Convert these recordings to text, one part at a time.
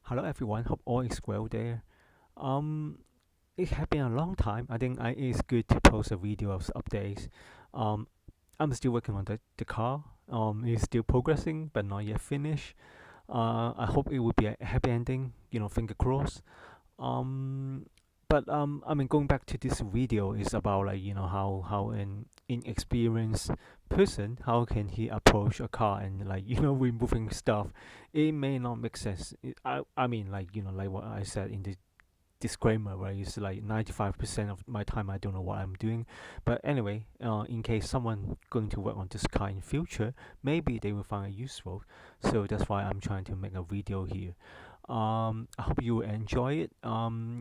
Hello everyone, hope all is well there. It has been a long time. I think it's good to post a video of updates. Um, I'm still working on the car. It's still progressing, but not yet finished. I hope it will be a happy ending. Finger crossed. Um, but I mean, going back to this video is about like how an inexperienced person, how can he approach a car and like removing stuff. It may not make sense. I mean, like like what I said in the disclaimer, right? It's like 95% of my time I don't know what I'm doing. But anyway, in case someone going to work on this car in future, maybe they will find it useful. So that's why I'm trying to make a video here. I hope you enjoy it.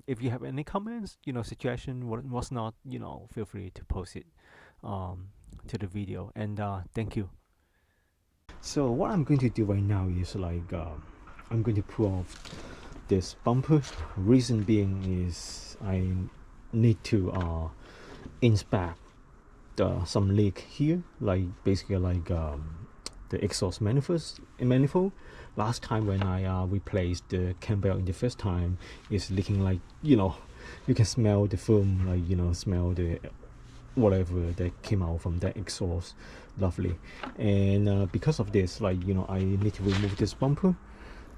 If you have any comments, suggestion, what was not, feel free to post it um to the video. And thank you. So what I'm going to do right now is like I'm going to pull off this bumper. Reason being is I need to inspect some leak here, like basically like the exhaust manifold. Last time when I replaced the cam belt in the first time, it's leaking like you can smell the foam, like smell the whatever that came out from that exhaust. Lovely. And because of this, like I need to remove this bumper,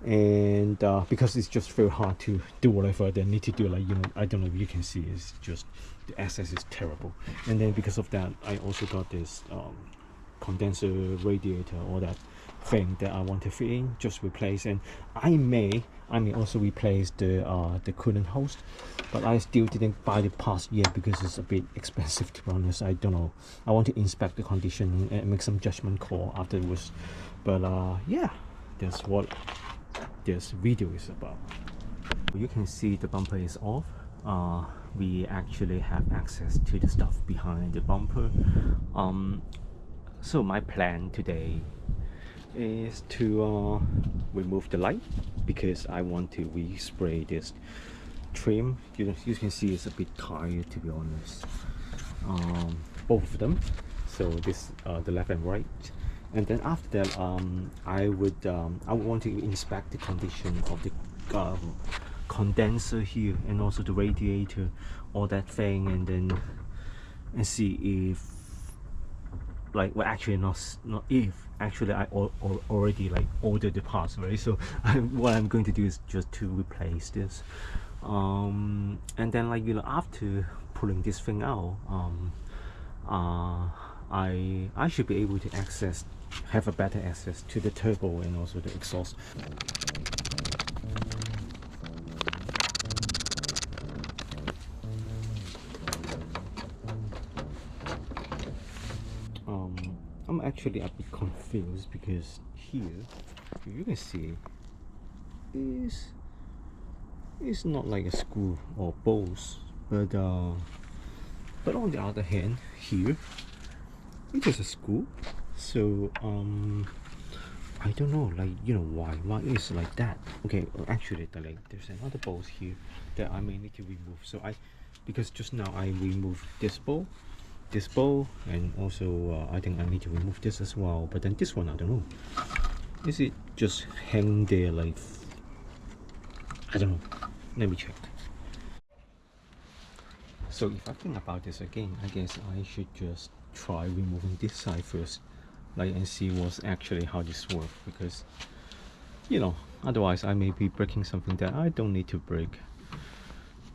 and because it's just very hard to do whatever they need to do, like I don't know if you can see, it's just the access is terrible. And then because of that, I also got this condenser, radiator, all that thing that I want to fit in, just replace. And I may also replace the coolant hose, but I still didn't buy the parts yet because it's a bit expensive, to be honest. I don't know, I want to inspect the condition and make some judgment call afterwards. But yeah, that's what this video is about. You can see the bumper is off. We actually have access to the stuff behind the bumper. So my plan today is to remove the light, because I want to respray this trim. You can see it's a bit tired, to be honest. Both of them, so this the left and right. And then after that, I would want to inspect the condition of the condenser here, and also the radiator, all that thing, and see if, like, well, actually not if, actually I already like ordered the parts, right? So what I'm going to do is just to replace this, and then like after pulling this thing out, I should be able to have a better access to the turbo and also the exhaust. I'm actually a bit confused because here, you can see, is not like a screw or bolts, but on the other hand, here it is a screw. So I don't know, like why is like that. Okay, actually there's another bolt here that I may need to remove. So because just now I removed this bolt, and also I think I need to remove this as well. But then this one, I don't know, is it just hang there like, I don't know, let me check. So if I think about this again, I guess I should just try removing this side first, like, and see what's actually how this works, because otherwise I may be breaking something that I don't need to break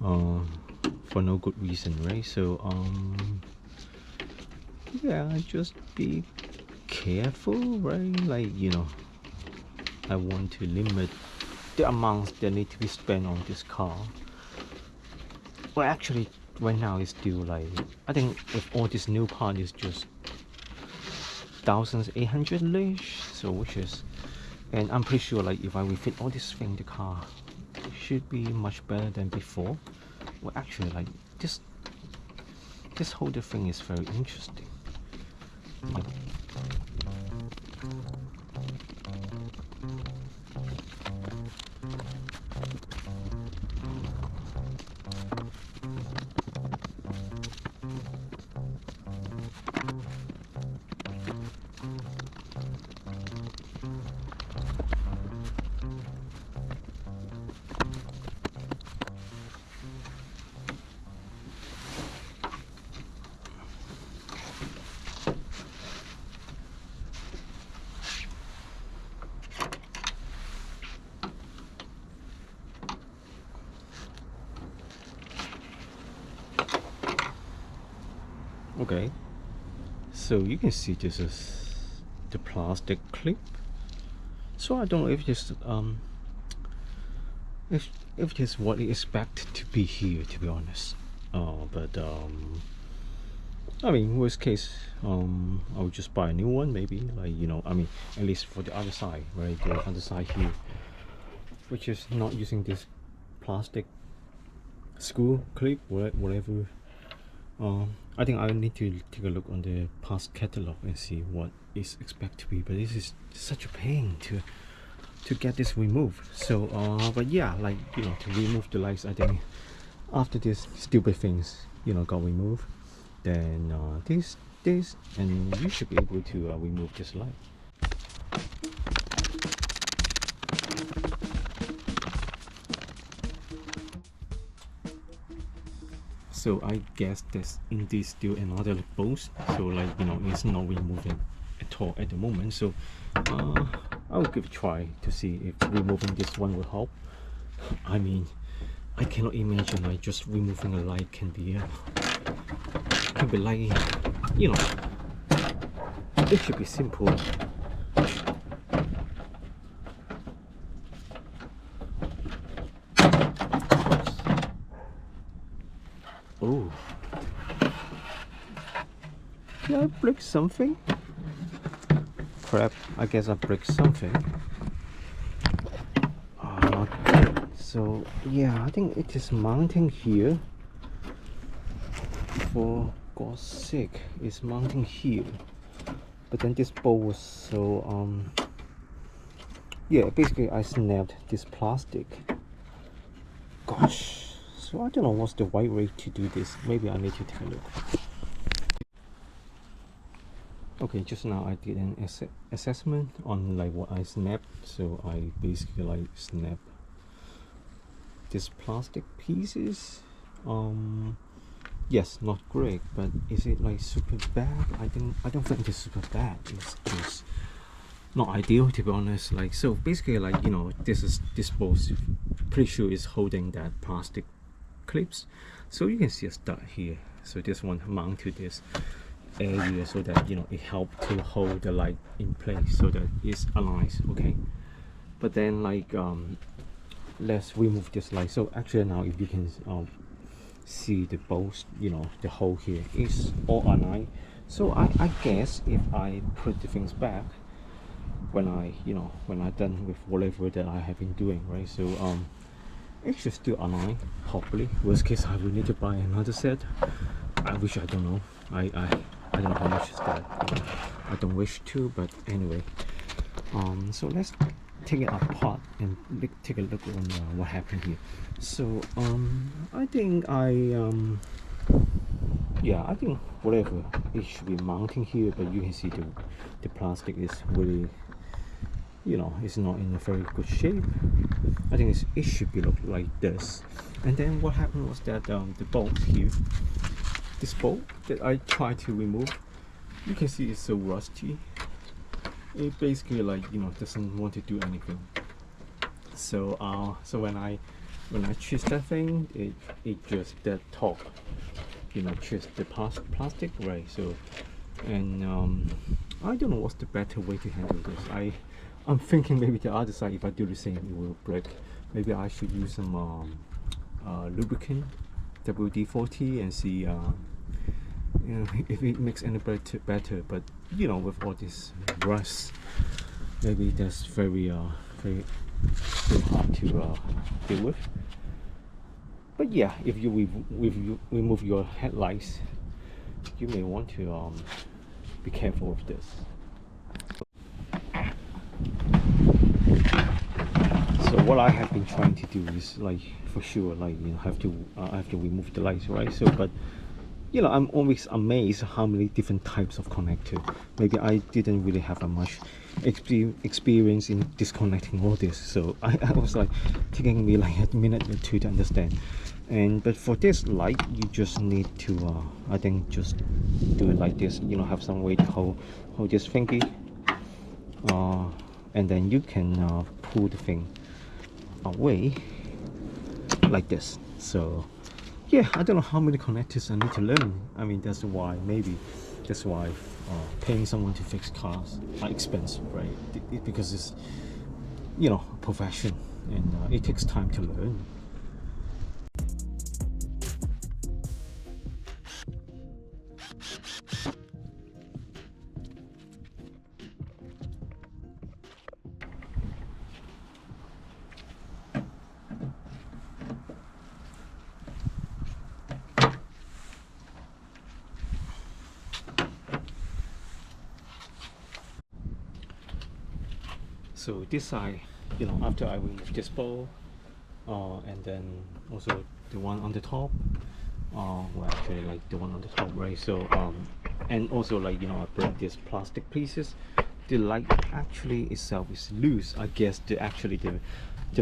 for no good reason, right? So yeah, just be careful, right? Like I want to limit the amounts that need to be spent on this car. Well, actually right now it's still like, I think with all this new part is just 1,800-ish, so which is, and I'm pretty sure like if I refit all this thing, the car should be much better than before. Well, actually, like this whole thing is very interesting. So you can see this is the plastic clip. So I don't know if this if it is what you expect to be here, to be honest. But I mean, worst case, I would just buy a new one, maybe, like, you know, I mean, at least for the other side, right? The other side here, which is not using this plastic screw clip, whatever. I think I need to take a look on the past catalog and see what is expected to be. But this is such a pain to get this removed. So, but yeah, like, you know, to remove the lights, I think after these stupid things, you know, got removed, then this, and you should be able to remove this light. So I guess there's indeed still another bolts, so like, you know, it's not removing at all at the moment. So I'll give it a try to see if removing this one will help. I mean, I cannot imagine like just removing a light can be like, you know, it should be simple. Oh, did I break something? Crap, I guess I break something. So yeah, I think it is mounting here. For God's sake, it's mounting here. But then this bolt was so yeah, basically I snapped this plastic. Gosh. So I don't know what's the right way to do this. Maybe I need to take a look. Okay, just now I did an assessment on like what I snapped. So I basically like snap this plastic pieces. Yes, not great, but is it like super bad? I don't think it's super bad. It's just not ideal, to be honest. Like, so basically, like, you know, this bolt, pretty sure is holding that plastic clips. So you can see a stud here. So this one mount to this area so that, you know, it helps to hold the light in place so that it's aligned. Okay, but then like let's remove this light. So actually now if you can see the bolts, you know, the hole here is all aligned. So I guess if I put the things back when I, you know, when I'm done with whatever that I have been doing, right? So it should still align, hopefully. Worst case, I will need to buy another set. I wish, I don't know. I don't know how much is that. I don't wish to, but anyway. So let's take it apart and take a look on what happened here. So I think yeah, I think whatever, it should be mounting here, but you can see the plastic is really, you know, it's not in a very good shape. I think it should be look like this. And then what happened was that the bolt here, this bolt that I tried to remove, you can see it's so rusty. It basically, like, you know, doesn't want to do anything. So so when I twist that thing, it just that top, you know, twist the plastic, right? So, and I don't know what's the better way to handle this. I'm thinking maybe the other side, if I do the same, it will break. Maybe I should use some lubricant, WD-40, and see you know, if it makes any better. But you know, with all this rust, maybe that's very hard to deal with. But yeah, if you remove your headlights, you may want to be careful with this. So what I have been trying to do is, like, for sure, like, you know, I have to remove the lights, right? So, but you know, I'm always amazed how many different types of connector. Maybe I didn't really have a much experience in disconnecting all this, so I was like taking me like a minute or two to understand. But for this light, you just need to I think just do it like this, you know, have some way to hold this thingy, and then you can pull the thing away like this. So yeah, I don't know how many connectors I need to learn. I mean, that's why paying someone to fix cars are expensive, right? Because it's, a profession, and it takes time to learn. So this side, after I remove this bowl, and then also the one on the top, well, actually like the one on the top, right? So and also like I break these plastic pieces. The light actually itself is loose. I guess the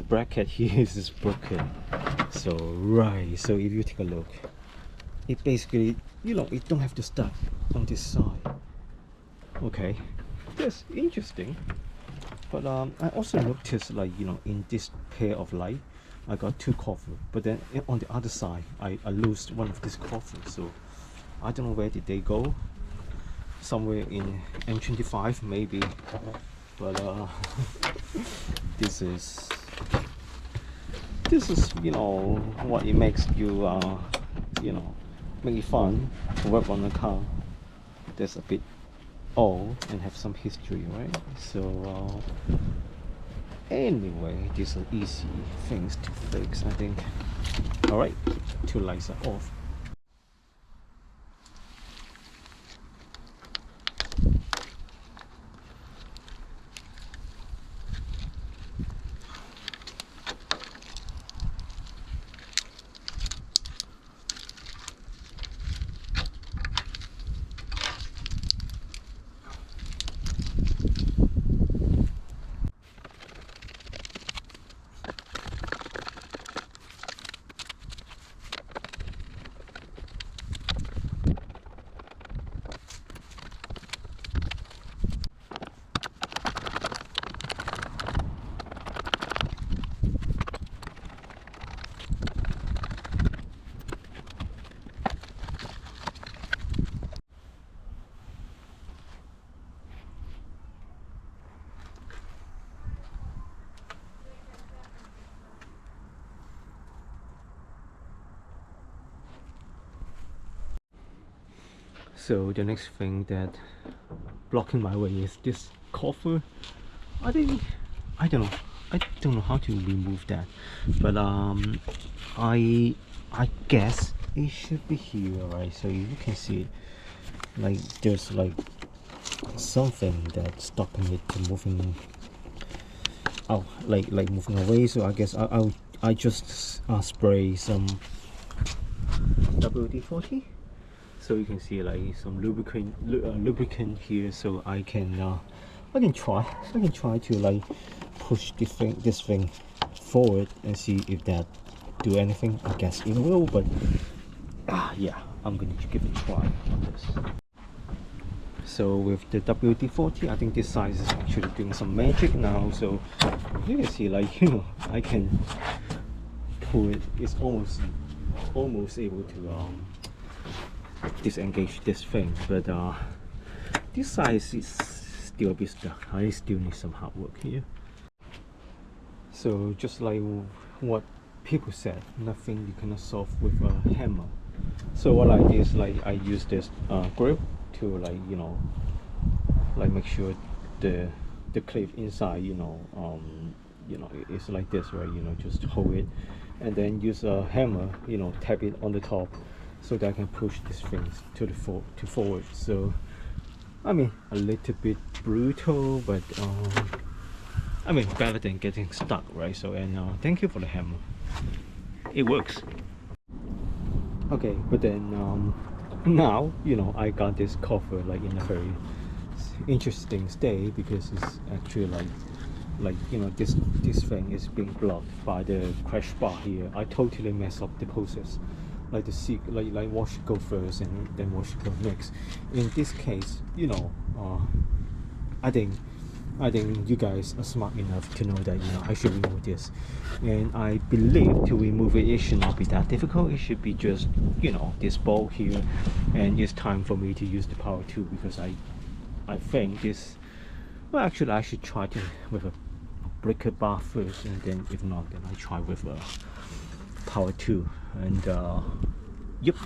bracket here is broken. So right, so if you take a look, it basically it don't have to start on this side. Okay, that's interesting. But I also noticed, like in this pair of light, I got two coffers, but then on the other side I lost one of these coffers, so I don't know where did they go. Somewhere in M25 maybe. But this is what it makes you make it fun to work on a car that's a bit old and have some history, right? So anyway, these are easy things to fix, I think. All right, two lights are off. So the next thing that blocking my way is this coffer. I don't know how to remove that, but I guess it should be here, right? So you can see like there's like something that's stopping it to moving out, like moving away. So I guess I just spray some WD-40, so you can see like some lubricant here, so I can try to like push this thing forward and see if that do anything. I guess it will, but yeah, I'm gonna give it a try on this. So with the WD-40, I think this size is actually doing some magic now. So you can see like I can pull it. It's almost able to disengage this thing, but this size is still a bit stuck. I still need some hard work here. So just like what people said, nothing you cannot solve with a hammer. So what I did is like I use this grip to like make sure the clip inside it's like this, right? Just hold it and then use a hammer, tap it on the top so that I can push these things to forward. So I mean, a little bit brutal, but I mean, better than getting stuck, right? So, and thank you for the hammer, it works. Okay, but then now I got this cover like in a very interesting state, because it's actually like this thing is being blocked by the crash bar here. I totally mess up the process, like the seat, like what should go first and then what should go next. In this case, I think you guys are smart enough to know that I should remove this, and I believe to remove it should not be that difficult. It should be just this bolt here, and it's time for me to use the power tool, because I I think this, well, actually I should try to with a breaker bar first, and then if not, then I try with a power 2, and yep.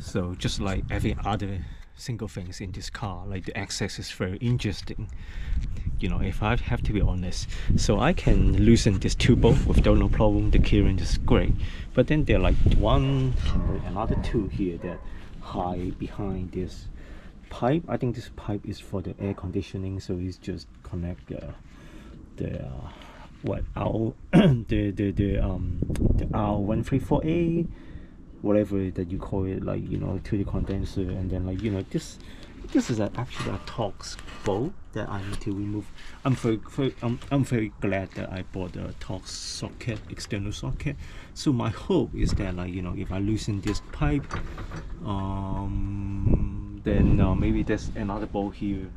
So just like every other single things in this car, like the access is very interesting. You know, if I have to be honest, so I can loosen this two bolt without no problem. The keyring is great, but then there are like one and another two here that hide behind this pipe. I think this pipe is for the air conditioning, so it's just connect the what R the R134A, whatever that you call it, like, you know, to the condenser, and then, like, you know, this is actually a Torx bolt that I need to remove. I'm very glad that I bought a Torx socket, external socket. So my hope is that, like, you know, if I loosen this pipe, then maybe there's another bolt here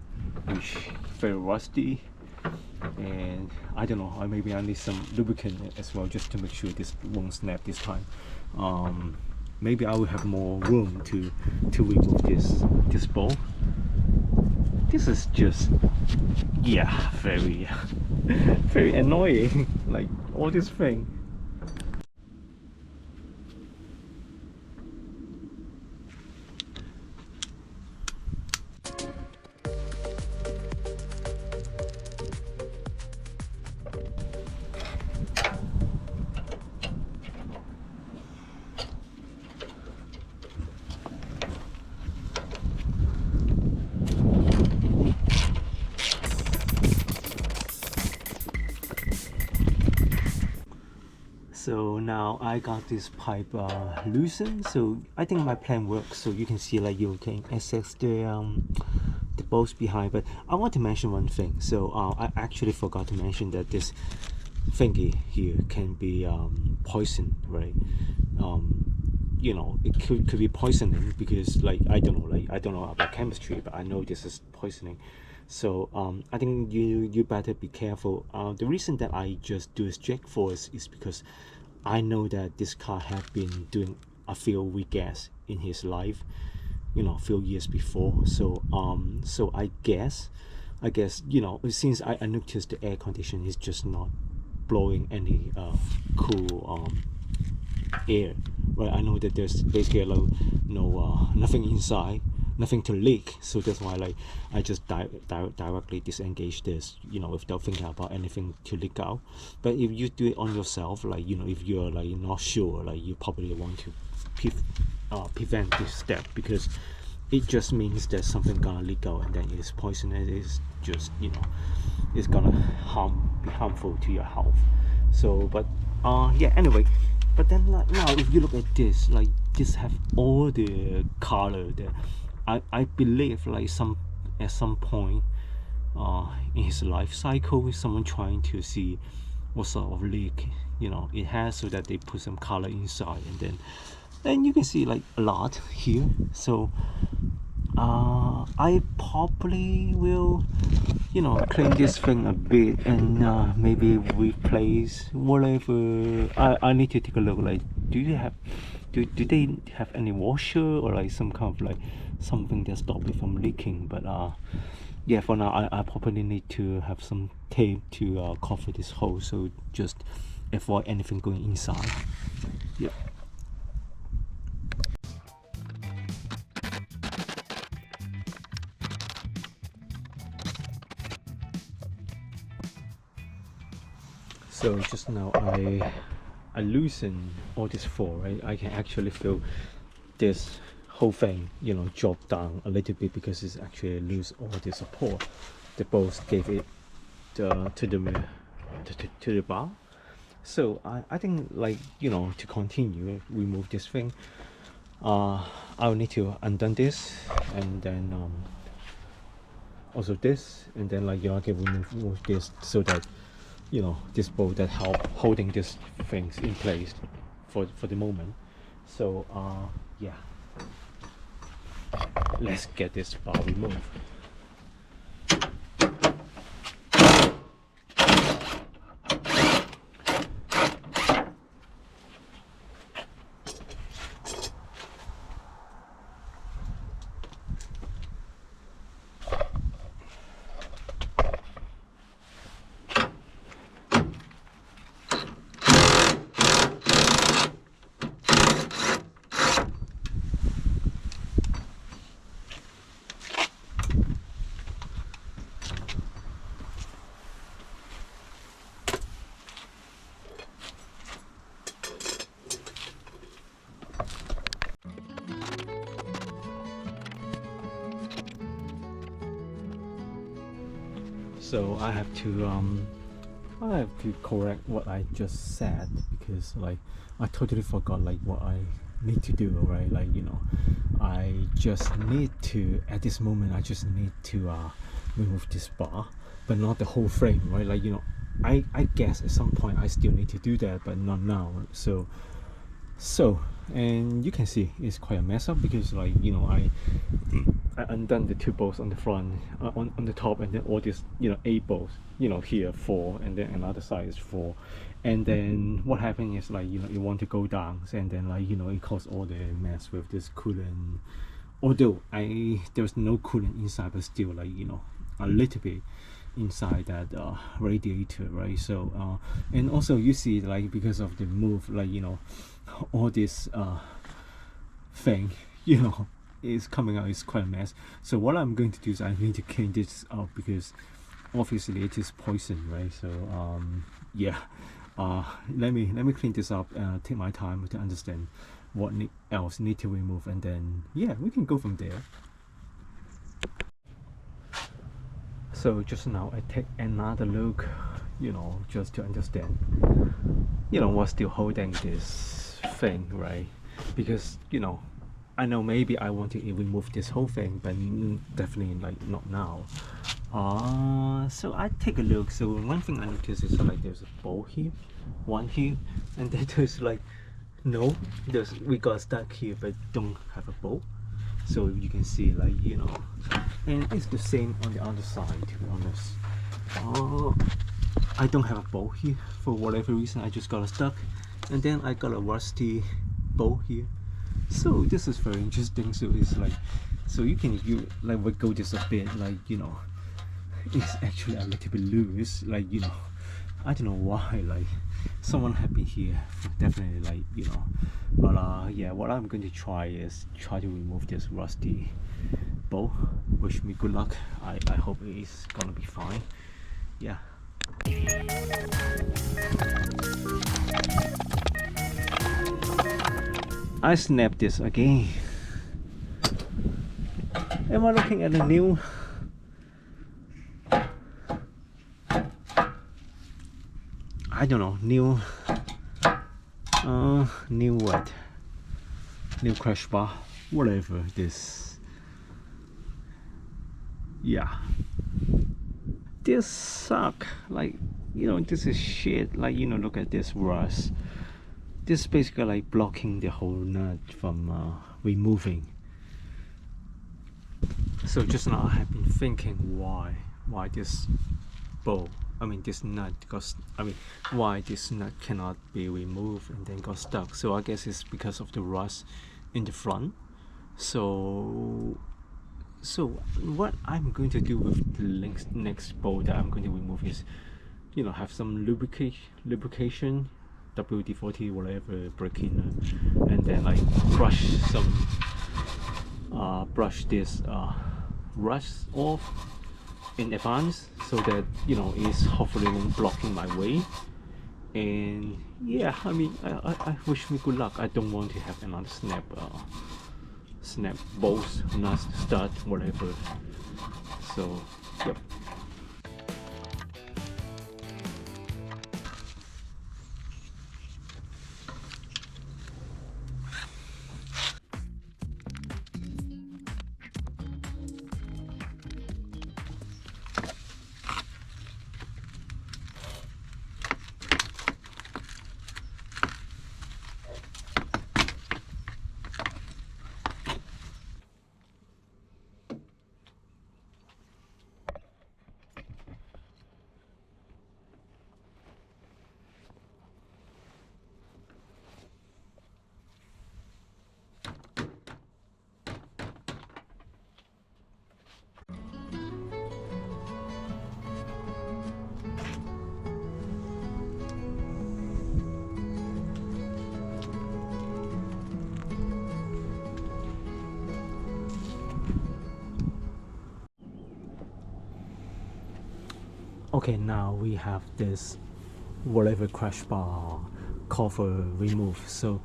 which very rusty, and I don't know, maybe I need some lubricant as well, just to make sure this won't snap this time. Maybe I will have more room to remove this bolt. This is just, yeah, very very annoying, like all this thing. So now I got this pipe loosened, so I think my plan works. So you can see, like, you can access the bolts behind. But I want to mention one thing. So I actually forgot to mention that this thingy here can be poison, right? You know, it could be poisoning, because, like, I don't know about chemistry, but I know this is poisoning. So I think you better be careful. The reason that I just do a check for is because I know that this car had been doing a few regas in his life, you know, a few years before. So so I guess, you know, since I noticed the air condition is just not blowing any cool air, right? I know that there's basically nothing inside, nothing to leak. So that's why, like, I just directly disengage this, you know, without thinking about anything to leak out. But if you do it on yourself, like, you know, if you're, like, not sure, like, you probably want to prevent this step, because it just means that something gonna leak out, and then it's poisonous. It's just, you know, it's gonna be harmful to your health. So, but yeah, anyway. But then, like, now if you look at this, like, this have all the color that I believe, like, at some point in his life cycle, someone trying to see what sort of leak, you know, it has, so that they put some color inside, and then you can see, like, a lot here. So I probably will, you know, clean this thing a bit, and maybe replace whatever. I need to take a look, like, do they have any washer, or like some kind of, like, something that stop it from leaking? But yeah, for now I probably need to have some tape to cover this hole, so just avoid anything going inside. Yeah. So just now I loosen all this four, right? I can actually feel this whole thing, you know, drop down a little bit, because it's actually lose all the support. The bolts gave it to the bar. So I think, like, you know, to continue remove this thing, I'll need to undo this, and then also this, and then, like, you know, I can remove this, so that you know, this bolt that help holding these things in place for the moment. So yeah, let's get this bar removed. So I have to correct what I just said, because like I totally forgot like what I need to do, right? Like, you know, I just need to, at this moment I just need to remove this bar, but not the whole frame, right? Like, you know, I guess at some point I still need to do that, but not now. So and you can see it's quite a mess up, because like, you know, I undone the two bolts on the front, on the top, and then all these, you know, 8 bolts, you know, here 4, and then another side is 4, and then what happened is like, you know, you want to go down, and then like, you know, it caused all the mess with this coolant. Although there's no coolant inside, but still, like, you know, a little bit inside that radiator, right? So and also you see, like, because of the move, like, you know, all this thing, you know, is coming out, is quite a mess. So what I'm going to do is I need to clean this up, because obviously it is poison, right? So yeah, let me clean this up, take my time to understand what else need to remove, and then yeah, we can go from there. So just now I take another look, you know, just to understand, you know, what's still holding this thing, right? Because, you know, I know maybe I want to remove this whole thing, but definitely like not now. So I take a look. So one thing I noticed is like there's a bolt here, one here, and then there's like, no, we got stuck here but don't have a bolt. So you can see, like, you know, and it's the same on the other side, to be honest. I don't have a bolt here for whatever reason. I just got stuck, and then I got a rusty bolt here. So this is very interesting. So it's like, so you like wiggle this a bit, like, you know, it's actually a little bit loose, like, you know, I don't know why, like someone had been here, definitely, like, you know. But yeah, what I'm going to try is to remove this rusty bolt. Wish me good luck. I hope it is gonna be fine. Yeah. I snapped this again. Am I looking at a new? I don't know, new what? New Crashbar, whatever this. Yeah. This suck. Like, you know, this is shit. Like, you know, look at this rust. This is basically like blocking the whole nut from removing. So just now I have been thinking why this bolt, I mean this nut got, why this nut cannot be removed and then got stuck. So I guess it's because of the rust in the front. So what I'm going to do with the next bolt that I'm going to remove is, you know, have some lubrication, WD-40, whatever, brake cleaner, and then like brush this rust off in advance, so that, you know, it's hopefully blocking my way. And yeah, I mean, I wish me good luck. I don't want to have another snap bolts, nuts, stud, whatever. So yep. Okay, now we have this whatever crash bar cover removed. So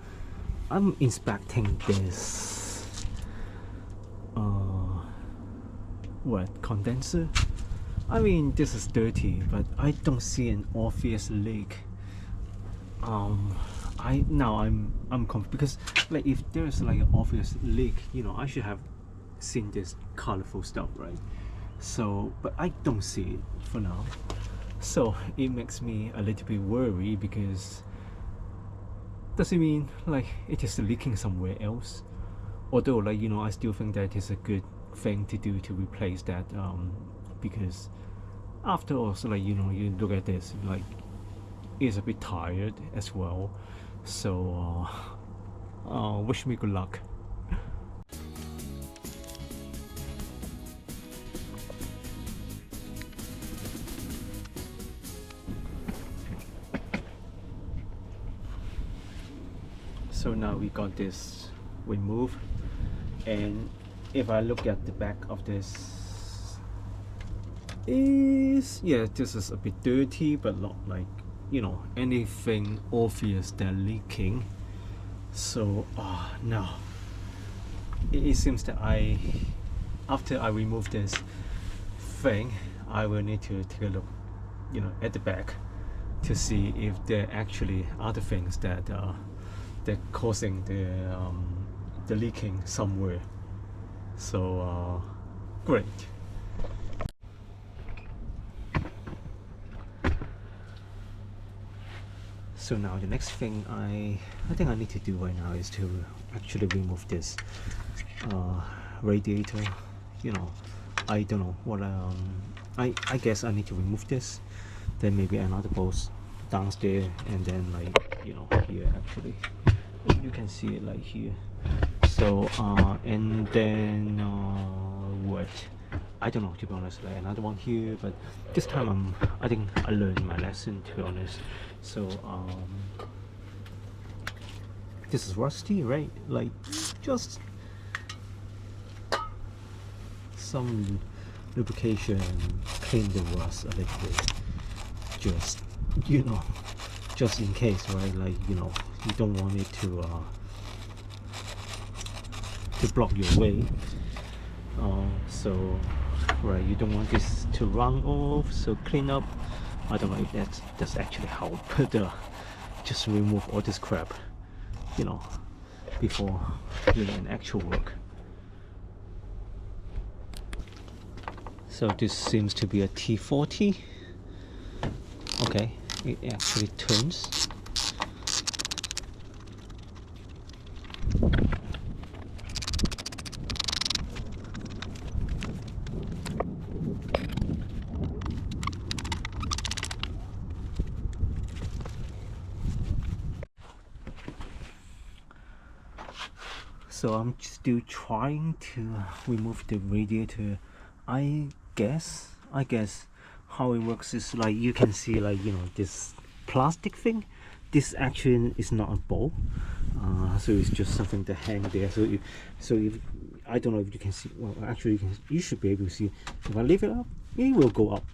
I'm inspecting this condenser. I mean, this is dirty, but I don't see an obvious leak. I'm confused because like if there's like an obvious leak, you know, I should have seen this colorful stuff, right? So but I don't see it for now, so it makes me a little bit worried, because does it mean like it is leaking somewhere else? Although, like, you know, I still think that is a good thing to do to replace that, because after all, so like, you know, you look at this, like it's a bit tired as well. So wish me good luck. So now we got this removed, and if I look at the back of this, this is a bit dirty, but not like, you know, anything obvious that leaking. So now it seems that after I remove this thing, I will need to take a look, you know, at the back to see if there actually are other things that they're causing the leaking somewhere. So great. So now the next thing I think I need to do right now is to actually remove this radiator. You know, I don't know what I guess I need to remove this, then maybe another bolt downstairs, and then, like, you know, here actually you can see it like here. So and then what, I don't know, to be honest, like another one here, but this time I think I learned my lesson, to be honest. So this is rusty, right? Like just some lubrication, clean the rust a little bit, just, you know, just in case, right? Like, you know, you don't want it to block your way. So right, you don't want this to run off, so clean up. I don't know if that's actually help, but just remove all this crap, you know, before doing an actual work. So this seems to be a T40. Okay, it actually turns. So I'm still trying to remove the radiator. I guess how it works is, like, you can see, like, you know, this plastic thing, this actually is not a bowl, so it's just something to hang there. So if I don't know if you can see, well, actually you should be able to see, if I leave it up, it will go up.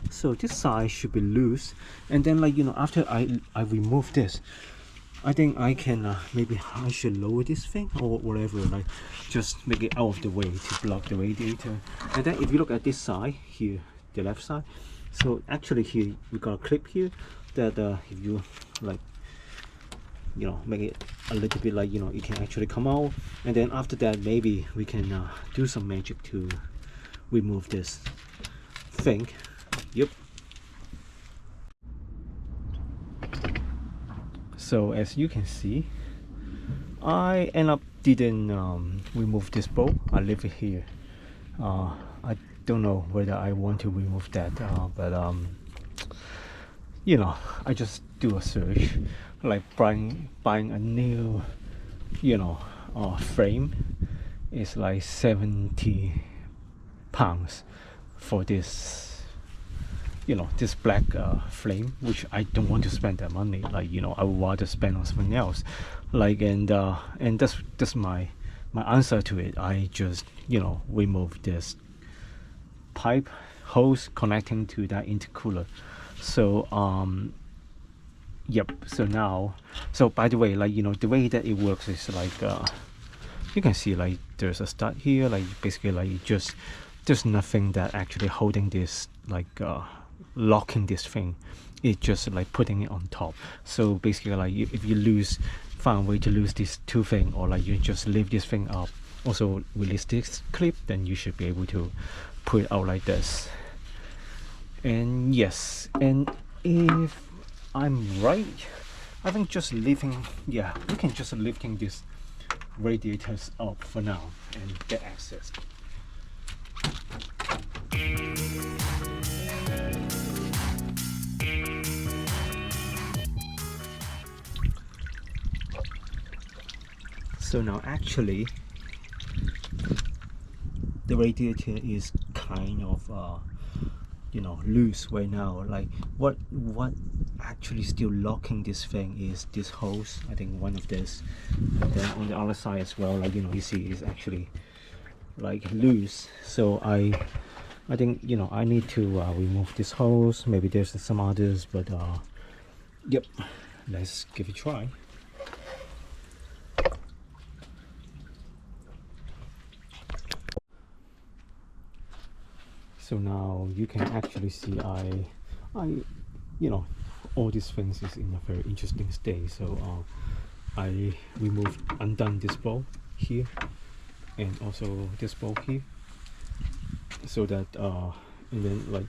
So this side should be loose, and then, like, you know, after I remove this, I think I can maybe I should lower this thing or whatever, like just make it out of the way to block the radiator. And then if you look at this side here, the left side, so actually here we got a clip here that if you, like, you know, make it a little bit, like, you know, it can actually come out. And then after that, maybe we can do some magic to remove this thing. Yep. So as you can see, I end up didn't remove this bolt. I leave it here. I don't know whether I want to remove that, but you know, I just do a search, like buying a new, you know, frame is like 70 pounds for this, you know, this black flame, which I don't want to spend that money. Like, you know, I would rather spend on something else. Like, and that's my answer to it. I just, you know, remove this pipe hose connecting to that intercooler. So yep. So now, so by the way, like, you know, the way that it works is like you can see like there's a stud here, like basically like just there's nothing that actually holding this, like locking this thing. It's just like putting it on top. So basically like if you find a way to lose these two things, or like you just leave this thing up, also release this clip, then you should be able to put it out like this. And yes, and if I'm right, I think just leaving, yeah, we can just lifting these radiators up for now and get access. So now actually the radiator is kind of you know, loose right now. Like what actually still locking this thing is this hose, I think one of this, and then on the other side as well, like, you know, you see it's actually like loose. So I think, you know, I need to remove this hose. Maybe there's some others, but yep, let's give it a try. So now you can actually see I you know, all these things is in a very interesting state. So I undone this bolt here and also this bolt here, so that and then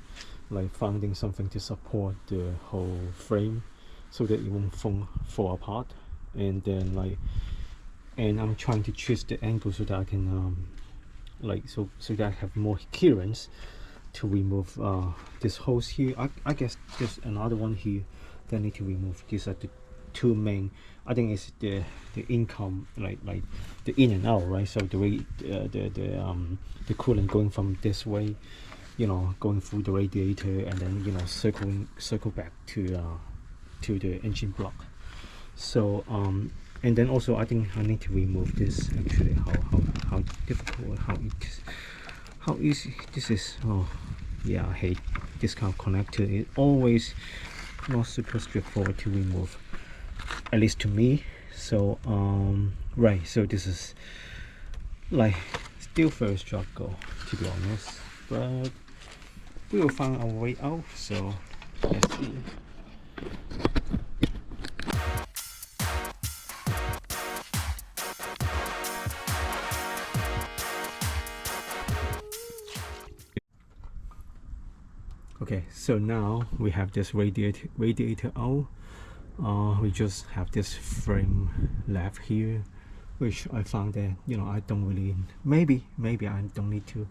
like finding something to support the whole frame so that it won't fall apart. And then like, and I'm trying to choose the angle so that I can like so that I have more clearance to remove this hose here. I guess there's another one here that I need to remove. These are the two main, I think it's the income, like the in and out, right? So the way the coolant going from this way, you know, going through the radiator and then, you know, circle back to the engine block. So and then also I think I need to remove this. Actually, how difficult, how easy this is. Oh yeah, I hate this kind of connector. It always not super straightforward to remove, at least to me. So right, so this is like still very struggle, to be honest, but we will find our way out. So let's see. Okay, so now we have this radiator out. We just have this frame left here, which I found that, you know, I don't really, maybe I don't need to.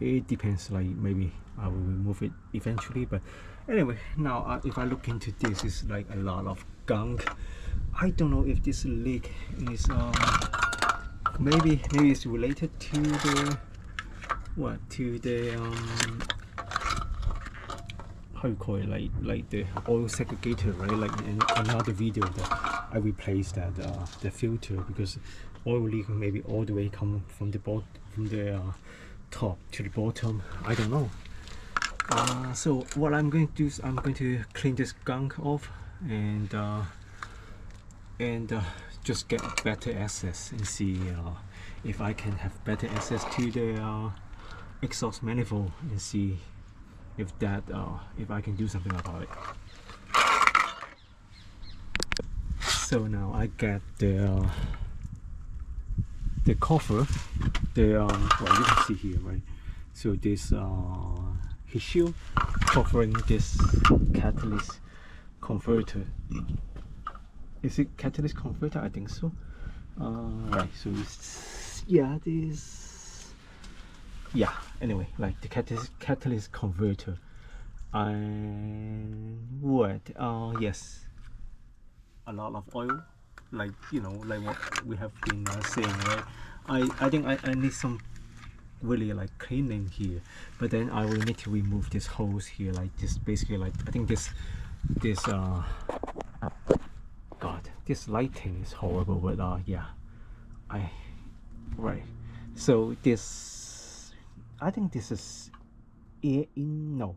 It depends, like maybe I will remove it eventually. But anyway, now if I look into this, it's like a lot of gunk. I don't know if this leak is maybe it's related to the how you call it, like the oil segregator, right? Like in another video that I replaced that the filter, because oil leak maybe all the way come from the top to the bottom. I don't know. So what I'm going to do is I'm going to clean this gunk off and just get better access and see if I can have better access to the exhaust manifold, and see if I can do something about it. So now I get the cover, well, you can see here, right? So this heat shield covering this catalyst converter. Is it catalyst converter? I think so. Right, so it's, yeah, this, yeah, anyway, like the catalyst converter. And what, yes, a lot of oil, like, you know, like what we have been saying, right? I think I need some really like cleaning here, but then I will need to remove this hose here, like this, basically, like I think this God, this lighting is horrible, but yeah, right, so this, I think this is air in. No,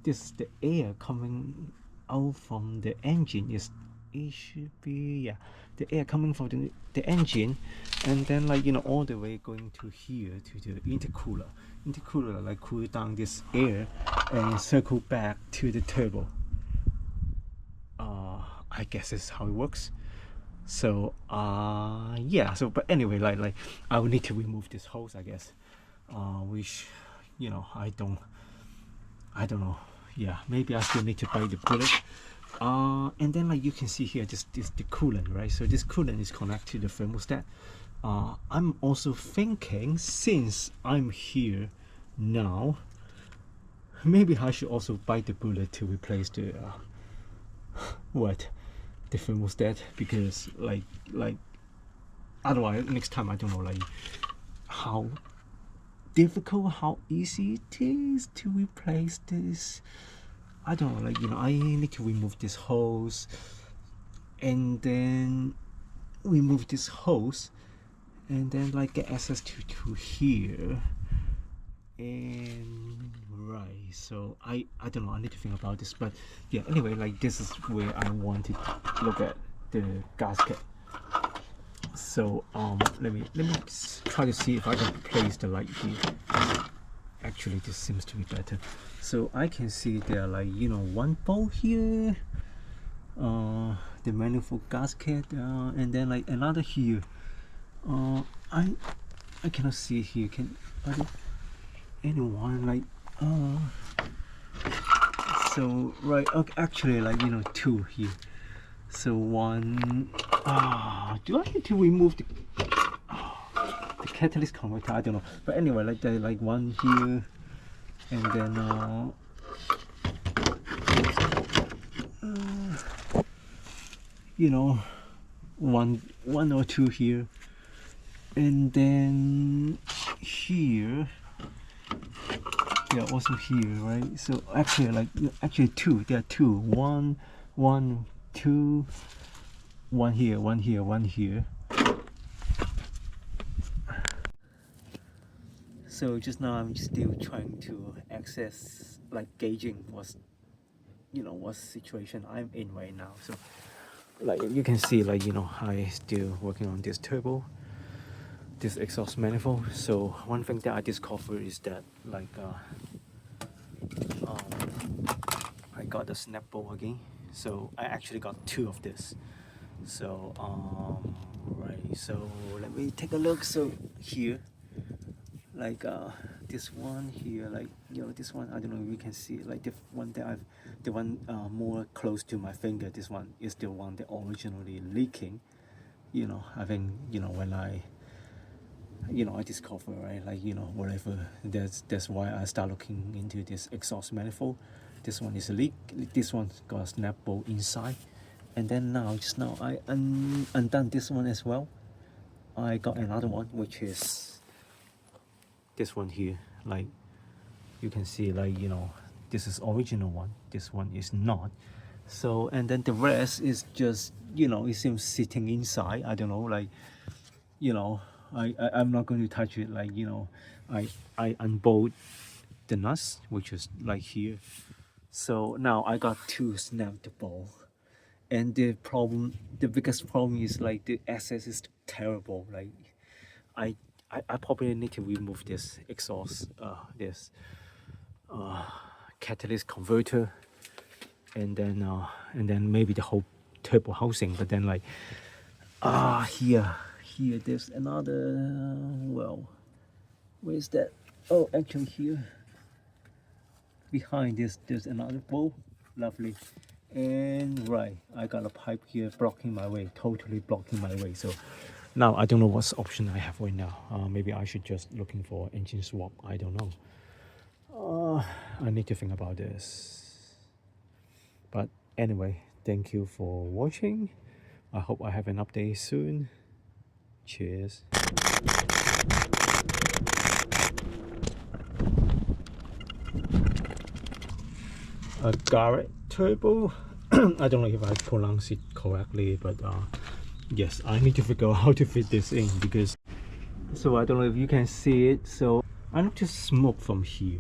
this is the air coming out from the engine. It should be, yeah, the air coming from the engine, and then like all the way going to here to the intercooler like cool down this air and circle back to the turbo. I guess that's how it works. So yeah, so but anyway, like I will need to remove this hose, I guess, which I don't know. Yeah, maybe I still need to bite the bullet. And then like you can see here, this the coolant, right? So this coolant is connected to the thermostat. I'm also thinking, since I'm here now, maybe I should also bite the bullet to replace the the thermostat, because like otherwise next time I don't know like how difficult, how easy it is to replace this. I don't know, like I need to remove this hose and then remove this hose and then like get access to here. And right, so I don't know, I need to think about this, but yeah, anyway, like this is where I wanted to look at the gasket. So let me try to see if I can place the light here. Actually, this seems to be better. So I can see there are like one bolt here, the manifold gasket, and then like another here. I cannot see here. Can anyone like so right, okay, actually like two here. So one, do I need to remove the catalyst converter? I don't know, but anyway, like there like one here, and then one or two here, and then here, yeah, also here, right? So actually like two, there are two, one, two, one here, one here. So just now I'm still trying to access, like gauging what situation I'm in right now. So like you can see, like I still working on this turbo, this exhaust manifold. So one thing that I discovered is that like I got the snap bolt again. So I actually got two of this. So right, so let me take a look. So here, like this one here, like this one, I don't know if you can see, like the one that the one more close to my finger, this one is the one that originally leaking. I think when I discover, right, like whatever, that's why I start looking into this exhaust manifold. This one is a leak, this one got a snap bolt inside, and then just now I undone this one as well. I got another one, which is this one here. Like you can see, like this is original one, this one is not. So and then the rest is just it seems sitting inside. I don't know, like I'm not going to touch it. Like I unbolt the nuts, which is like here. So now I got two snapped bolt, and the biggest problem is like the access is terrible. Like I probably need to remove this exhaust, this catalyst converter, and then maybe the whole turbo housing. But then like here there's another, well, where's that? Oh, actually here behind this there's another bolt. Lovely. And right, I got a pipe here blocking my way, totally blocking my way. So now I don't know what option I have right now. Maybe I should just looking for engine swap. I don't know. I need to think about this. But anyway, thank you for watching. I hope I have an update soon. Cheers. A Garrett turbo. I don't know if I pronounce it correctly, but yes, I need to figure out how to fit this in, because so I don't know if you can see it. So I noticed smoke from here.